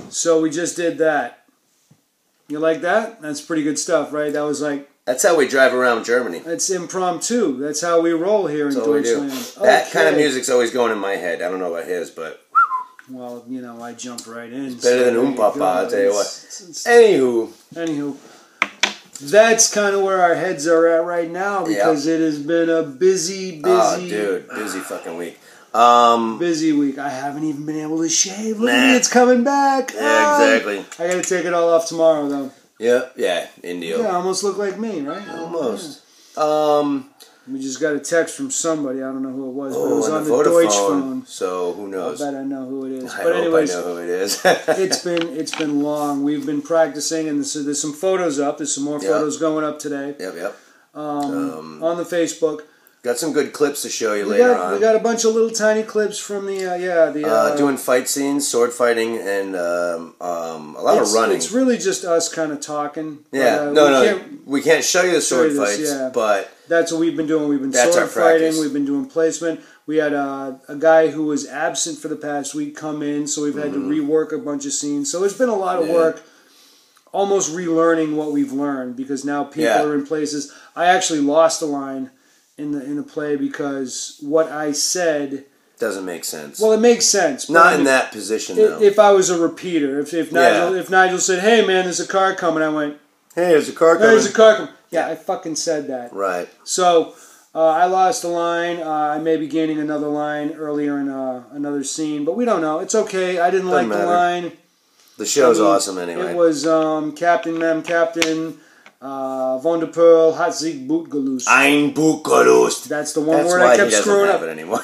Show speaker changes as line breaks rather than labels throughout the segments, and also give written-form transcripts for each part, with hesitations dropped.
So we just did that. You like that? That's pretty good stuff, right? That was like...
That's how we drive around Germany.
It's impromptu. That's how we roll here in Deutschland.
That kind of music's always going in my head. I don't know about his, but...
Well, you know, I jump right in.
It's better than Papa, I'll tell you what.
Anywho, that's kind of where our heads are at right now because it has been a busy...
Oh, dude, busy fucking week.
Busy week. I haven't even been able to shave. Look at me, it's coming back.
Yeah, exactly.
I gotta take it all off tomorrow, though.
Yeah, Indio.
Yeah, almost look like me, right?
Almost.
Yeah. We just got a text from somebody. I don't know who it was, but it was on the
Vodafone,
Deutsch phone.
So who knows?
I bet I know who it is.
But anyways, I know who it is.
it's been long. We've been practicing, and there's some photos up. There's some more photos going up today.
Yep.
On the Facebook.
Got some good clips to show you later on.
We got a bunch of little tiny clips from the
doing fight scenes, sword fighting, and a lot of running.
It's really just us kind of talking.
Yeah, we can't show you the sword fights, but
that's what we've been doing. We've been sword fighting. We've been doing placement. We had a guy who was absent for the past week come in, so we've had to rework a bunch of scenes. So it's been a lot of work. Almost relearning what we've learned because now people are in places. I actually lost a line in the play because what I said
doesn't make sense.
Well, it makes sense.
Not in that position, though.
If I was a repeater, if Nigel said, "Hey, man, there's a car coming," I went,
"Hey, there's a car coming."
There's a car coming. Yeah, I fucking said that.
Right.
So I lost a line. I may be gaining another line earlier in another scene, but we don't know. It's okay. I didn't like the line.
The show's awesome anyway.
It was Captain Mem, Captain. Von der Pearl hat sich Boot gelöst.
Ein Boot gelöst.
That's the one word I kept screwing up.
It anymore.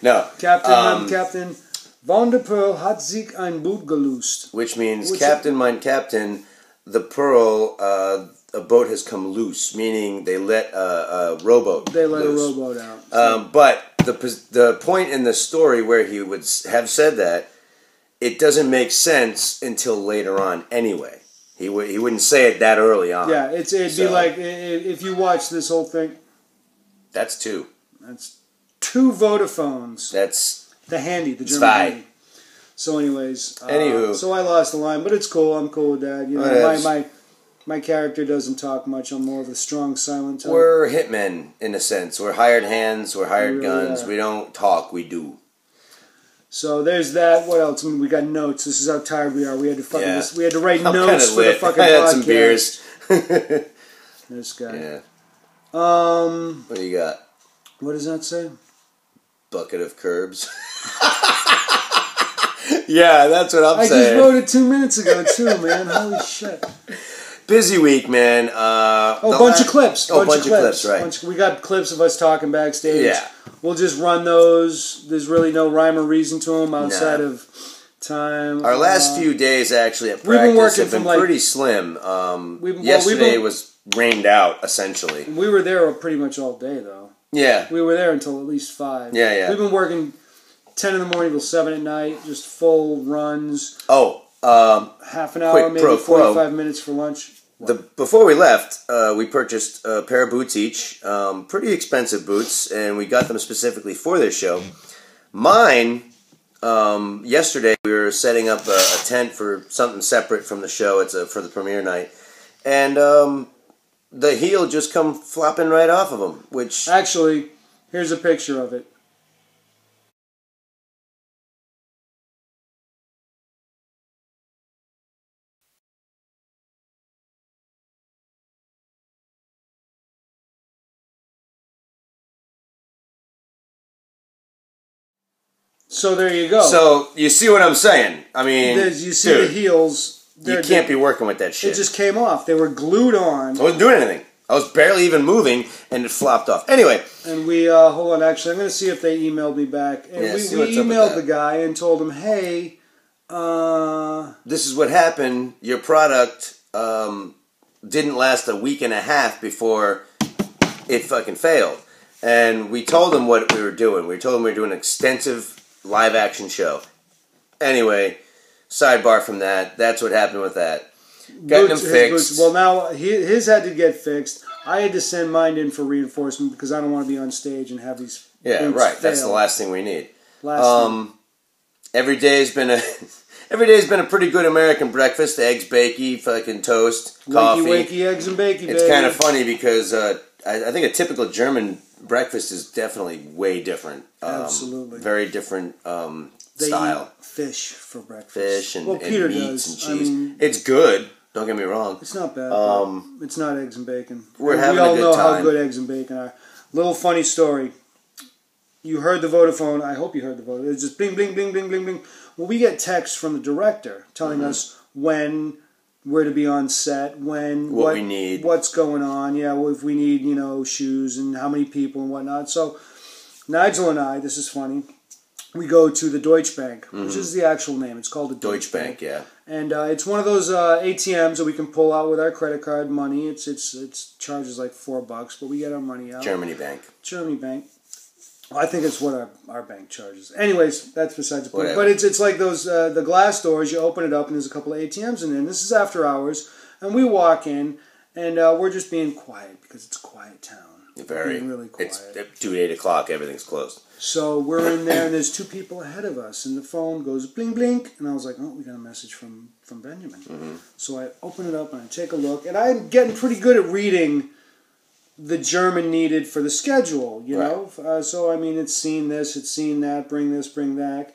No.
Captain Von der Pearl hat sich ein Boot gelöst.
Which means, Captain, mein Captain, the Pearl, a boat has come loose, meaning they let a rowboat
They let
loose.
a rowboat out. So.
But the point in the story where he would have said that, it doesn't make sense until later on anyway. He wouldn't say it that early on.
Yeah, it'd be like, if you watch this whole thing...
That's two.
That's two Vodaphones.
That's...
The German handy. So anyways...
Anywho.
So I lost the line, but it's cool. I'm cool with that. You know, my character doesn't talk much. I'm more of a strong, silent type.
We're hitmen, in a sense. We're hired hands. We're hired guns. We don't talk. We do.
So there's that. What else? I mean, we got notes. This is how tired we are. We had to we had to write notes for the fucking podcast.
I had some beers.
This guy.
Yeah.
What
do you got?
What does that say?
Bucket of curbs. Yeah, that's what I'm saying.
I just wrote it 2 minutes ago too, man. Holy shit.
Busy week, man.
Bunch of clips.
Bunch of clips, right.
We got clips of us talking backstage.
Yeah.
We'll just run those. There's really no rhyme or reason to them outside of time.
Our last few days, actually, at practice have been pretty slim. Yesterday was rained out, essentially.
We were there pretty much all day, though.
Yeah.
We were there until at least 5.
Yeah.
We've been working 10 in the morning till 7 at night, just full runs. Half an hour, maybe 45 minutes for lunch.
Before we left, we purchased a pair of boots each, pretty expensive boots, and we got them specifically for this show. Mine, yesterday we were setting up a tent for something separate from the show. It's for the premiere night, and the heel just come flopping right off of them. Which
actually, here's a picture of it. So there you go.
So you see what I'm saying? I mean,
you see the heels.
You can't be working with that shit.
It just came off. They were glued on.
I wasn't doing anything. I was barely even moving, and it flopped off. Anyway.
And we, hold on, actually, I'm going to see if they emailed me back. And we emailed the guy and told him, hey,
this is what happened. Your product didn't last a week and a half before it fucking failed. And we told him what we were doing. We told him we were doing an extensive live action show. Anyway, sidebar from that. That's what happened with that. Getting them fixed.
Well, now his had to get fixed. I had to send mine in for reinforcement because I don't want to be on stage and have these.
Yeah, right. Fail. That's the last thing we need. Every day's been a pretty good American breakfast. Eggs, bakey, fucking toast, coffee.
Wakey, eggs and bakey.
It's kind of funny because I think a typical German breakfast is definitely way different.
Absolutely,
very different style.
Eat fish for breakfast.
Fish and
Peter
meats
does.
and cheese. It's good. Don't get me wrong.
It's not bad. It's not eggs and bacon.
We all
know how good eggs and bacon are. Little funny story. You heard the Vodafone. I hope you heard the Vodafone. It's just bling, bling, bling, bling, bling, bling. Well, we get texts from the director telling us when we're to be on set, what
we need,
what's going on. Yeah, well, if we need, shoes and how many people and whatnot. So Nigel and I, this is funny, we go to the Deutchbag, which is the actual name. It's called the
Deutchbag, yeah.
And it's one of those ATMs that we can pull out with our credit card money. It's charges like $4, but we get our money out.
Germany Bank.
I think it's what our bank charges. Anyways, that's besides the point. Whatever. But it's like those the glass doors. You open it up and there's a couple of ATMs in there. And this is after hours, and we walk in and we're just being quiet because it's a quiet town.
Very.
Really quiet.
It's 8 o'clock. Everything's closed.
So we're in there and there's two people ahead of us, and the phone goes bling blink, and I was like, oh, we got a message from Benjamin. So I open it up and I take a look, and I'm getting pretty good at reading the German needed for the schedule, you know? So, I mean, it's seen this, it's seen that, bring this, bring that.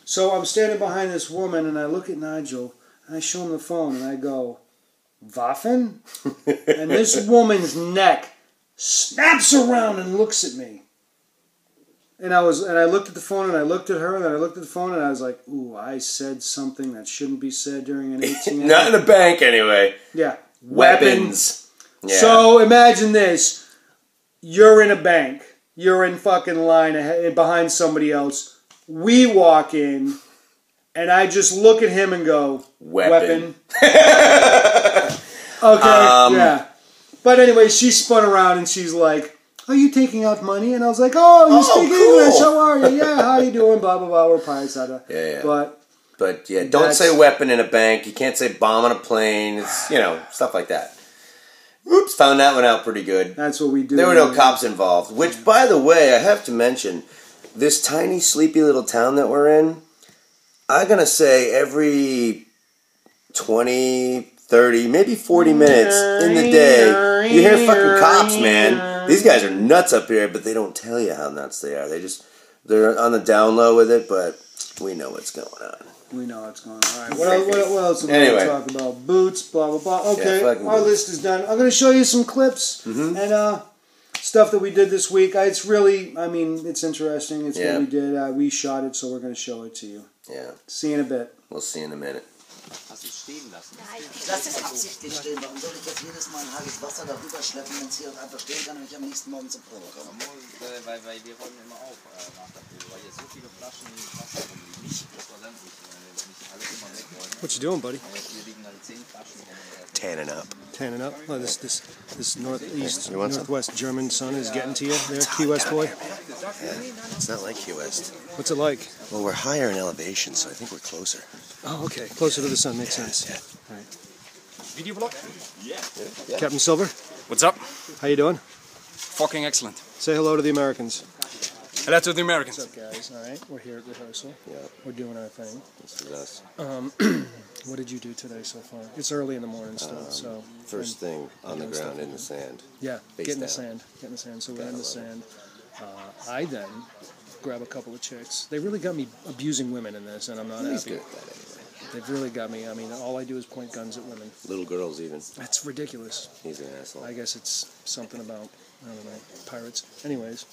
So I'm standing behind this woman, and I look at Nigel, and I show him the phone, and I go, Waffen? And this woman's neck snaps around and looks at me. And I looked at the phone, and I looked at her, and then I looked at the phone, and I was like, ooh, I said something that shouldn't be said during an ATM.
Not in a bank, anyway.
Yeah.
Weapons. Yeah.
So imagine this. You're in a bank. You're in fucking line behind somebody else. We walk in, and I just look at him and go, Weapon. Okay, yeah. But anyway, she spun around, and she's like, are you taking out money? And I was like, oh, you speak English. How are you? Yeah, how you doing? Blah, blah, blah. We're pirates.
Yeah.
But
yeah, don't say weapon in a bank. You can't say bomb on a plane. It's, stuff like that. Oops, found that one out pretty good.
That's what we do.
There were no cops involved. Which, by the way, I have to mention, this tiny, sleepy little town that we're in, I'm going to say every 20, 30, maybe 40 minutes in the day, you hear fucking cops, man. These guys are nuts up here, but they don't tell you how nuts they are. They're on the down low with it, but we know what's going on.
We know what's going on. All right. What else are we going to talk about? Boots, blah, blah, blah. Okay, our list is done. I'm going to show you some clips and stuff that we did this week. It's really, it's interesting. It's what we did. We shot it, so we're going to show it to you.
Yeah.
See you in a bit.
We'll see you in a minute.
Hast du es stehen lassen? Nein. Ich lasse es absichtlich stehen. Warum soll ich jetzt jedes Mal ein halbes Wasser darüber schleppen, wenn es hier einfach stehen kann und ich am nächsten Morgen zur Probe komme?
Weil wir räumen immer auf nach der Probe, weil hier so viele Flaschen Wasser rumliegen. Nicht selbstverständlich, nicht alles immer wegräumen.
What you doing, buddy?
Hier liegen halt 10 Flaschen rum.
Tanning up.
Tanning up? Oh, this northwest German sun is getting to you there, Key West boy?
Yeah, it's not like Key West.
What's it like?
Well, we're higher in elevation, so I think we're closer.
Oh, okay. Closer to the sun makes sense.
Yeah.
All right.
Video vlog?
Yeah.
Captain Silver,
What's up?
how you doing?
Fucking excellent.
Say hello to the Americans.
Hello to the Americans.
What's up, guys? All right, we're here at rehearsal.
Yeah.
We're doing our thing.
This is us.
What did you do today so far? It's early in the morning still, so...
First thing on the ground in the sand.
Yeah, get in the sand. So we're in the sand. I then grab a couple of chicks. They really got me abusing women in this, and I'm not happy.
Good at that anyway.
They've really got me. All I do is point guns at women.
Little girls even.
That's ridiculous.
He's an asshole.
I guess it's something about, I don't know, pirates. Anyways,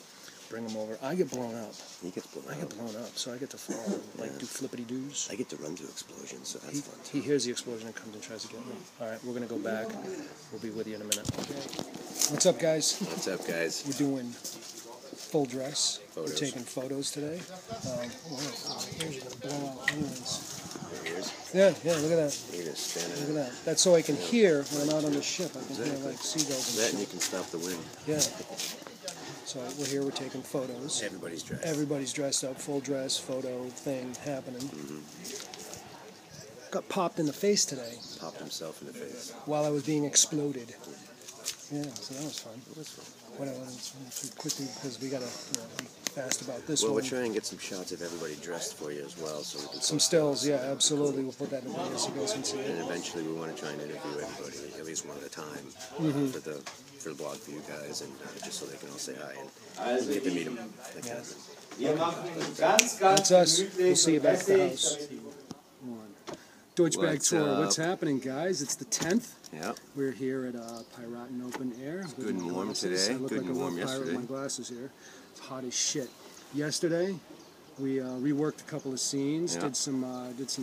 bring him over. I get blown up.
He gets blown up.
I get blown up, so I get to fall and like do flippity doos.
I get to run to explosions, so that's fun.
He hears the explosion and comes and tries to get me. All right, we're gonna go back. We'll be with you in a minute. Okay. What's up, guys?
What's up, guys?
We're doing full dress. Photos. We're taking photos today. Here's gonna blow out ruins. Yeah, look at that. Look at that. That's so I can hear when I'm out on the ship. I can hear like seagulls and shit.
And you can stop the wind.
Yeah. So we're here, we're taking photos.
Everybody's dressed.
Everybody's dressed up, full dress, photo thing happening. Got popped in the face today.
Popped himself in the face.
While I was being exploded. Yeah, so that was fun. Whatever, too quickly because we gotta be fast about this one.
Well, we're trying to get some shots of everybody dressed for you as well, so we can.
Some stills, yeah, absolutely. We'll put that in the video so you guys can see it.
And eventually, we want to try and interview everybody at least one at a time for the blog for you guys, and just so they can all say hi and we get to meet them.
That's us. We'll see you back at the house. Deutchbag Tour. What's happening, guys? It's the 10th.
Yeah.
We're here at Piraten Open Air.
It's good and warm today. Good and warm yesterday.
With my glasses here. It's hot as shit. Yesterday, we reworked a couple of scenes, did some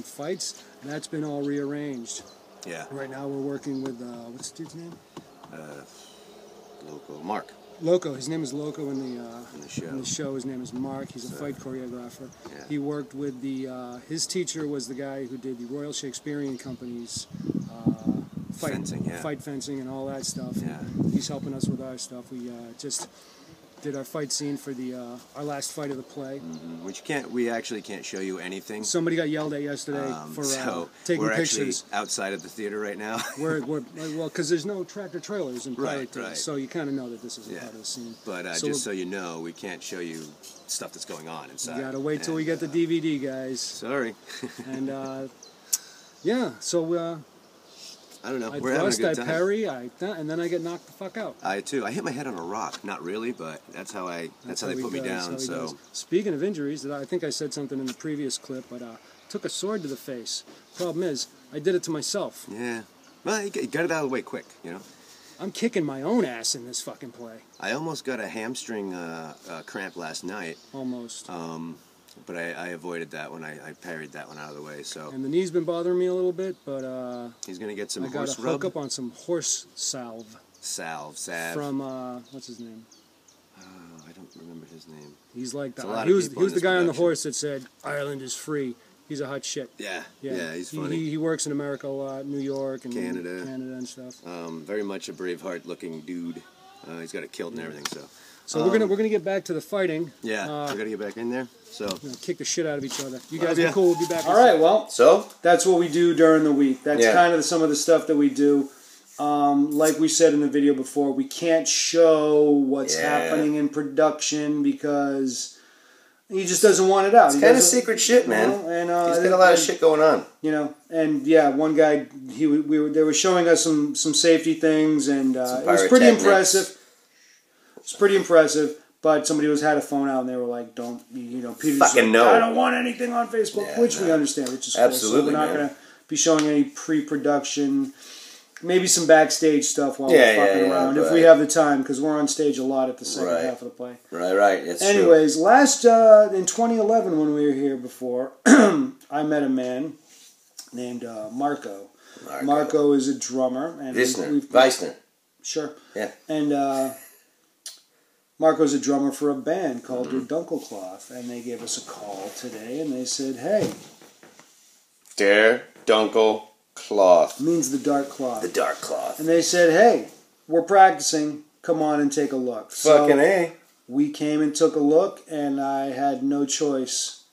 fights. That's been all rearranged.
Yeah.
Right now we're working with what's the dude's name?
Mark.
Loco. His name is Loco in the
show.
In the show, his name is Mark. He's a fight choreographer.
Yeah.
He worked with his teacher was the guy who did the Royal Shakespearean Company's fight fencing and all that stuff.
Yeah.
He's helping us with our stuff. We just did our fight scene for our last fight of the play.
We actually can't show you anything.
Somebody got yelled at yesterday for taking
we're
pictures.
Actually outside of the theater right now.
well, because there's no tractor trailers in Pirate,
right.
So you kind of know that this is a part of the scene.
But just so you know, we can't show you stuff that's going on inside.
You gotta wait till we get the DVD, guys.
Sorry.
And yeah, so.
I don't know.
We're having a good time. I parry, and then I get knocked the fuck out.
I too. I hit my head on a rock. Not really, but that's how they put me down. So
speaking of injuries, I think I said something in the previous clip, but took a sword to the face. Problem is, I did it to myself.
Yeah. Well, you got it out of the way quick, you know.
I'm kicking my own ass in this fucking play.
I almost got a hamstring cramp last night.
Almost.
But I avoided that one. I parried that one out of the way. So.
And the knee's been bothering me a little bit, but
he's gonna get some
horse rub. I got to hook up on some horse salve.
Salve.
From what's his name?
I don't remember his name.
He's like the he was the guy on the horse that said Ireland is free. He's a hot shit.
Yeah, he's funny.
He works in America a lot, New York and
Canada
and stuff.
Very much a Braveheart-looking dude. He's got a kilt and everything.
So we're gonna get back to the fighting.
Yeah, we're gonna get back in there. So
kick the shit out of each other. You guys are cool. We'll be back. All right. Well, so that's what we do during the week. That's kind of some of the stuff that we do. Like we said in the video before, we can't show what's happening in production because he just doesn't want it out.
It's kind of secret shit, man. And he's got a lot of shit going on.
You know, and one guy they were showing us some safety things, and it was pretty impressive. It's pretty impressive, but somebody had a phone out and they were like, "Don't Peter's
fucking
like, I don't want anything on Facebook," which we understand, which is
absolutely.
Cool. So we're not going to be showing any pre-production, maybe some backstage stuff while we're fucking around if we have the time, because we're on stage a lot at the second half of the play.
Right. That's
Anyways, last in 2011 when we were here before, I met a man named Marco. Marco is a drummer and
Weissner.
Sure.
Yeah.
And Marco's a drummer for a band called Der Dunkelcloth, and they gave us a call today, and they said, "Hey,
Der Dunkelcloth
means the dark cloth."
The dark cloth.
And they said, "Hey, we're practicing. Come on and take a look."
Fucking A.
We came and took a look, and I had no choice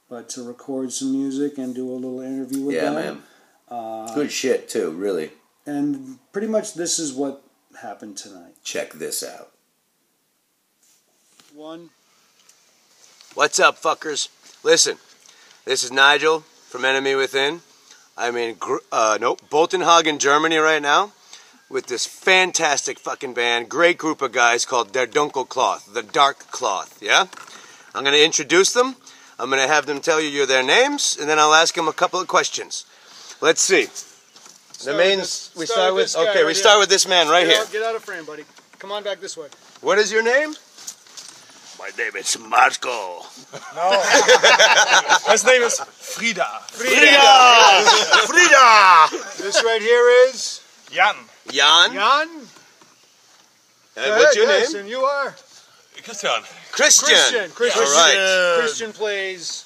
but to record some music and do a little interview with them.
Yeah, man. Good shit too, really.
And pretty much this is what happened tonight.
Check this out.
What's up, fuckers? Listen, this is Nigel from Enemy Within. I'm in Boltenhagen, Germany right now with this fantastic fucking band, great group of guys called Der Dunkelcloth, the Dark Cloth, yeah? I'm going to introduce them. I'm going to have them tell you their names, and then I'll ask them a couple of questions. Let's see. We start with this man right here.
Get out of frame, buddy. Come on back this way.
What is your name? My name is Marco.
No. His name is Frida.
Frida!
This right here is
Jan.
Jan?
Jan.
What's your
yes,
name?
And you are
Christian.
Christian.
Christian.
All right.
Christian plays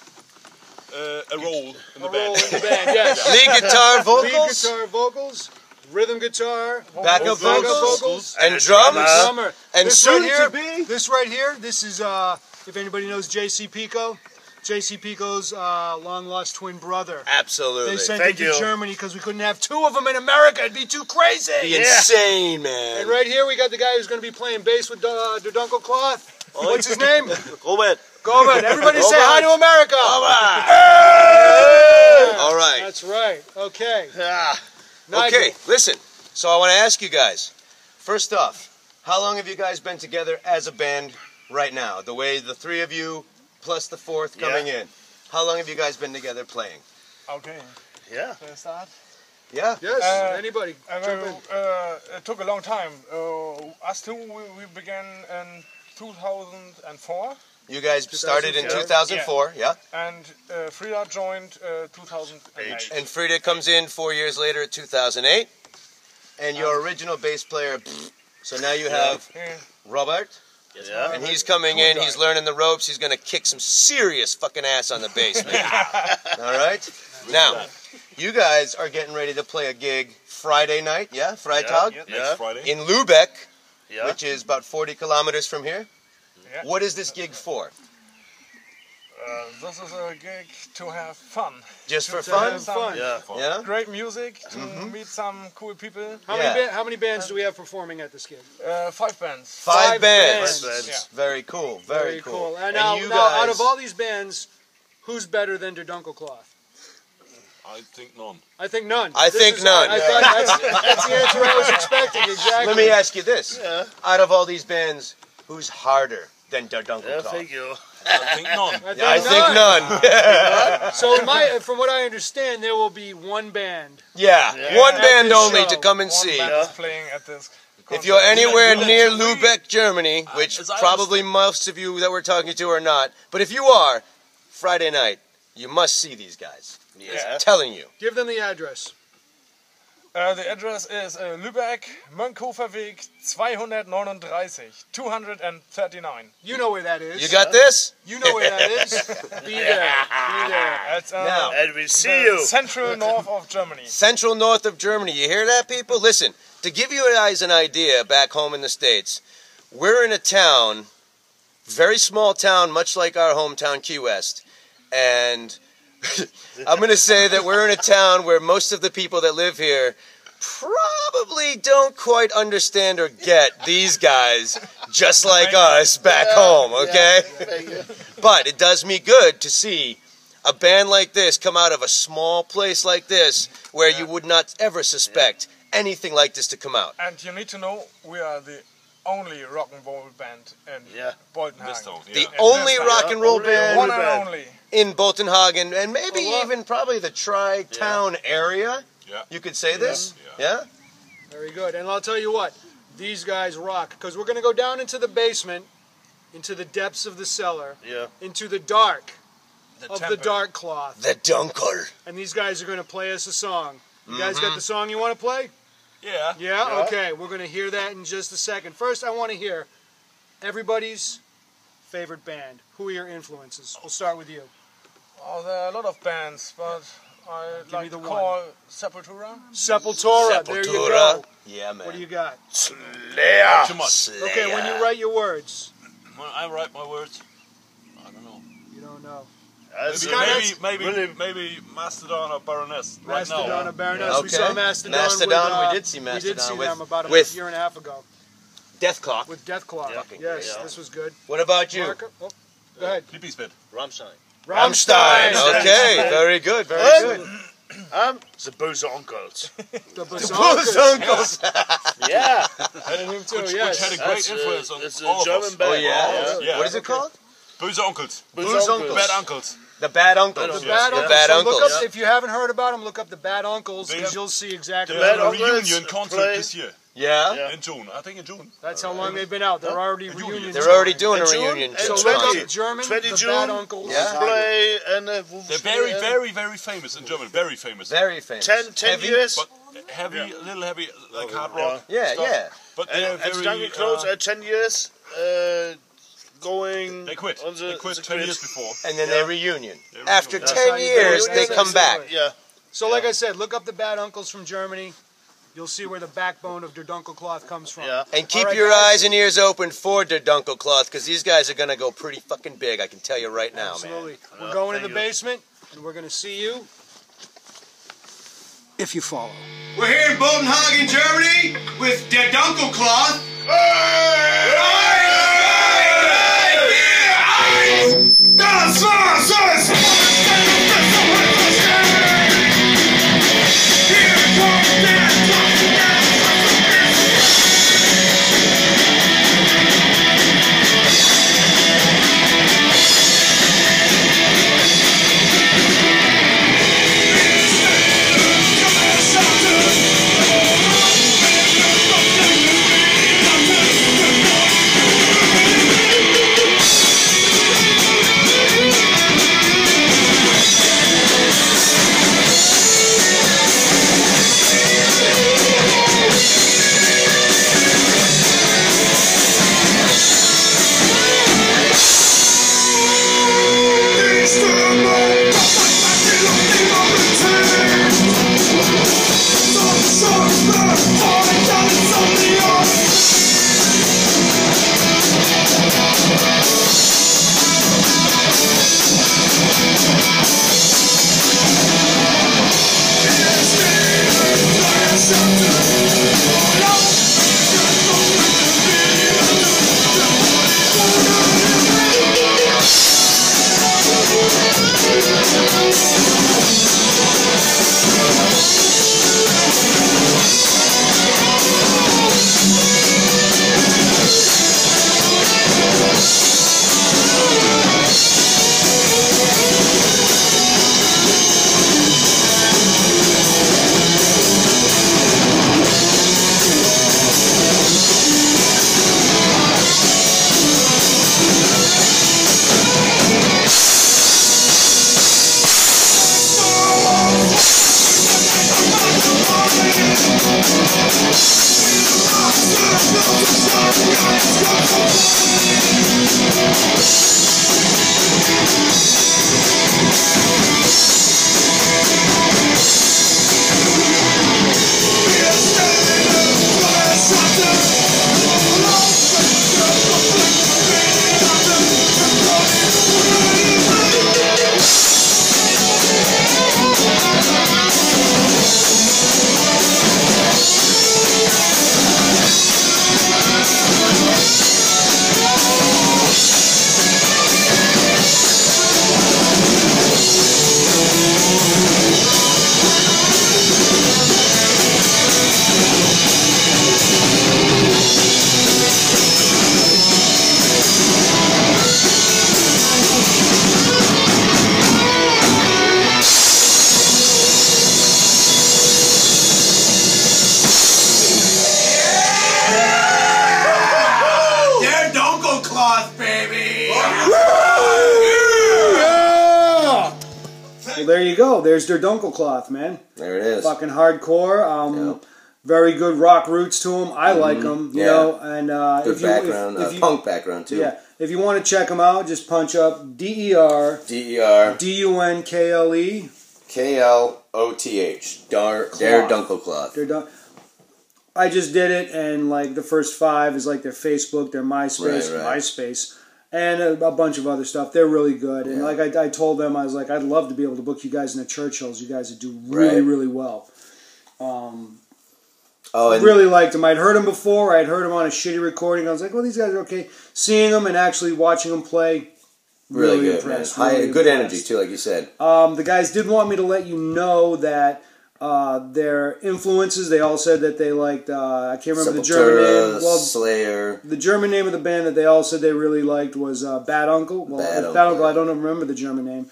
A role in the
a
band.
role in the band. Yes.
Lead guitar, vocals,
Lead guitar, vocals, rhythm guitar,
backup vocals,
vocals,
and drums,
drummer.
and
This
soon
right here,
to be.
This right here, this is if anybody knows JC Pico. JC Pico's long lost twin brother.
Absolutely.
They sent him to Germany because we couldn't have two of them in America. It'd be too crazy.
Insane, man.
And right here we got the guy who's going to be playing bass with Der Dunkelcloth. What's his name?
Robert.
Govan. Everybody say hi to America.
All right.
That's right. Okay.
Okay, listen. So I want to ask you guys, first off, how long have you guys been together as a band right now? The way the three of you plus the fourth coming in. How long have you guys been together playing?
Okay.
Yeah.
Can I start?
Yeah.
Yes. Anybody. Jump in.
It took a long time. Us two, we began in 2004.
You guys started in 2004, yeah?
And Frida joined 2008.
And Frida comes in 4 years later at 2008. And your original bass player, so now you have Robert.
Yeah.
And he's coming in, he's learning the ropes, he's going to kick some serious fucking ass on the bass, man. All right? Now, you guys are getting ready to play a gig Friday night, yeah? Freitag?
Yeah. Next Friday.
In Lübeck, which is about 40 kilometers from here.
Yeah.
What is this gig for?
This is a gig to have fun.
Just for fun?
Yeah. Great music, to meet some cool people.
How many bands do we have performing at this gig?
5 bands.
Five bands.
Yeah.
Very cool. Very cool.
And
And
now,
you
out
guys,
of all these bands, who's better than Der Dunkelcloth?
I think none.
I think none.
I think none.
I thought that's the answer I was expecting, exactly.
let me ask you this. Out of all these bands, who's harder than Der Dunkelcloth?
I think none.
I think none.
So from what I understand, there will be one band.
One band
this
only
show.
to come and
One
see.
band is playing at this concert.
If you're anywhere near Lübeck, Germany, which probably most of you that we're talking to are not, but if you are, Friday night, you must see these guys. I'm telling you.
Give them the address.
The address is Lübeck, Mönckehoferweg 239.
You know where that is.
You got this?
You know where that is. Be there. Be there.
It's
Now,
And we see you.
central north of Germany.
Central north of Germany. You hear that, people? Listen, to give you guys an idea back home in the States, we're in a town, very small town, much like our hometown, Key West. And I'm going to say that we're in a town where most of the people that live here probably don't quite understand or get these guys just like us back home, okay? But it does me good to see a band like this come out of a small place like this where you would not ever suspect anything like this to come out.
And you need to know, we are the only rock and roll band in Boltenhagen.
The only rock and roll band
One and only.
in Boltenhagen, and maybe even probably the Tri-Town area. You could say this? Yeah?
Very good. And I'll tell you what, these guys rock, because we're going to go down into the basement, into the depths of the cellar, into the dark of the dark cloth.
The Dunkel.
And these guys are going to play us a song. You guys got the song you want to play? Yeah? Okay, we're going to hear that in just a second. First, I want to hear everybody's favorite band. Who are your influences? We'll start with you.
Oh, there are a lot of bands, but I like to call Sepultura.
Sepultura. There you go.
Yeah, man.
What do you got?
Slayer. Too much.
Okay, when you write your words.
When I write my words, I don't know.
You don't know.
Maybe Mastodon or Baroness.
Mastodon or Baroness.
Okay.
We saw Mastodon.
Mastodon, we did see Mastodon.
We did see them about a year and a half ago.
Death Clock.
With Death Clock. Yes, this was good.
What about you?
Marco? Oh, go ahead.
Rammstein.
Rammstein. Okay, very good, very good.
The Böse Onkels.
The
Böse
Onkels.
Yeah.
Him too,
Which
yes.
had a great influence on
It's
all
a
of
German
us.
band.
Oh, yeah? What is it called?
Böse Onkels.
Böse Onkels.
Bad Uncles.
The Bad Uncles.
The Bad Uncles.
Bad
So
Uncles.
look up, if you haven't heard about them, look up the Bad Uncles,
They
because you'll see exactly
They had a
Uncles
reunion concert
play-
this year.
Yeah?
In June. I think in June.
That's how long they've been out. They're already reunions.
They're already doing a reunion.
So look up German,
20
the
June,
Bad Uncles.
play, and they're very, very, very famous in Germany. Very famous.
Very famous.
10
Heavy?
years. But heavy, a little heavy, like hard rock.
Yeah,
stuff.
yeah.
But they're
And
very...
Jungle Clothes at 10 years, going...
They quit.
On the,
They quit 10 years before.
And then they reunion.
They
After
reunion.
10 years, they come back.
Yeah.
So like I said, look up the Bad Uncles from Germany. You'll see where the backbone of Der Dunkelcloth comes from.
Yeah.
And keep
All right,
your
guys.
eyes and ears open for Der Dunkelcloth, because these guys are going to go pretty fucking big, I can tell you right now,
Absolutely.
man.
We're going in
thank
the
you.
basement, and we're going to see you if you follow.
We're here in Bodenhagen, Germany, with Der Dunkelcloth.
Well, there you go. There's Der Dunkelcloth, man.
There it is.
Fucking hardcore.
Yep.
Very good rock roots to them. I like them, you know. And
good
if you,
background,
if you,
punk background too.
Yeah, if you want to check them out, just punch up DER
DER
DUNKLE
KLOTH. Der Dunkelcloth.
I just did it, and like the first 5 is like their Facebook, their MySpace, MySpace, and a bunch of other stuff. They're really good, and like I told them, I was like, I'd love to be able to book you guys in the Churchills. You guys would do really, really well. I really liked them. I'd heard them before. I'd heard them on a shitty recording. I was like, well, these guys are okay. Seeing them and actually watching them play,
really good,
impressed.
Man.
Really
good
impressed.
energy too, like you said.
The guys did want me to let you know that their influences. They all said that they liked. I can't remember the German name. Well,
Slayer.
The German name of the band that they all said they really liked was Bad Uncle. Well, Bad Uncle. I don't remember the German name.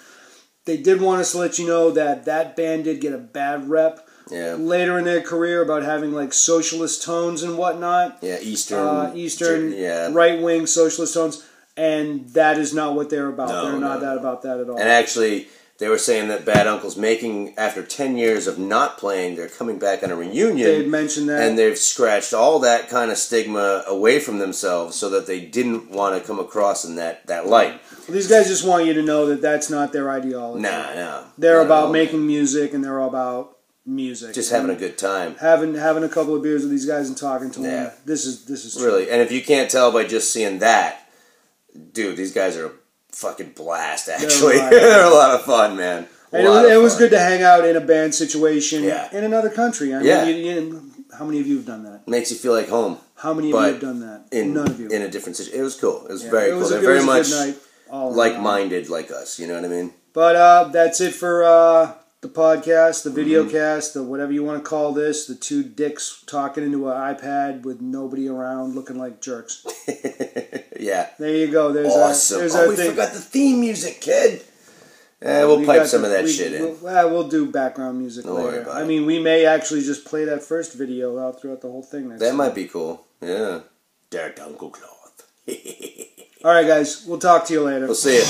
They did want us to let you know that that band did get a bad rep. later in their career about having like socialist tones and whatnot.
Yeah, Eastern
right-wing socialist tones, and that is not what they're about. They're not about that at all.
And actually, they were saying that Bad Uncle's making, after 10 years of not playing, they're coming back on a reunion.
They'd mentioned that.
And they've scratched all that kind of stigma away from themselves so that they didn't want to come across in that light.
Well, these guys just want you to know that that's not their ideology.
No.
They're about making music, and they're all about music.
Just having a good time.
Having a couple of beers with these guys and talking to them. This is true.
Really. And if you can't tell by just seeing that, dude, these guys are a fucking blast, actually. They're a lot of fun, man.
And it was good to hang out in a band situation in another country. I mean, how many of you have done that?
Makes you feel like home.
How many of you have done that? None of you.
In a different situation. It was cool. It was very cool. They're very much like-minded like us, you know what I mean?
But that's it for the podcast, the video cast, the whatever you want to call this, the two dicks talking into an iPad with nobody around looking like jerks.
Yeah.
There you go. There's
awesome.
Our
we
thing.
Forgot the theme music, kid. We'll pipe some of that shit in.
We'll do background music later. I mean, we may actually just play that first video out throughout the whole thing.
That might be cool. Yeah. Dark Uncle Cloth.
All right, guys. We'll talk to you later.
We'll see you.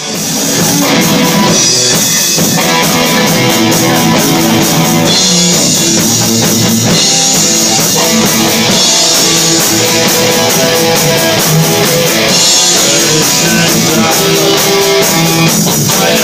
I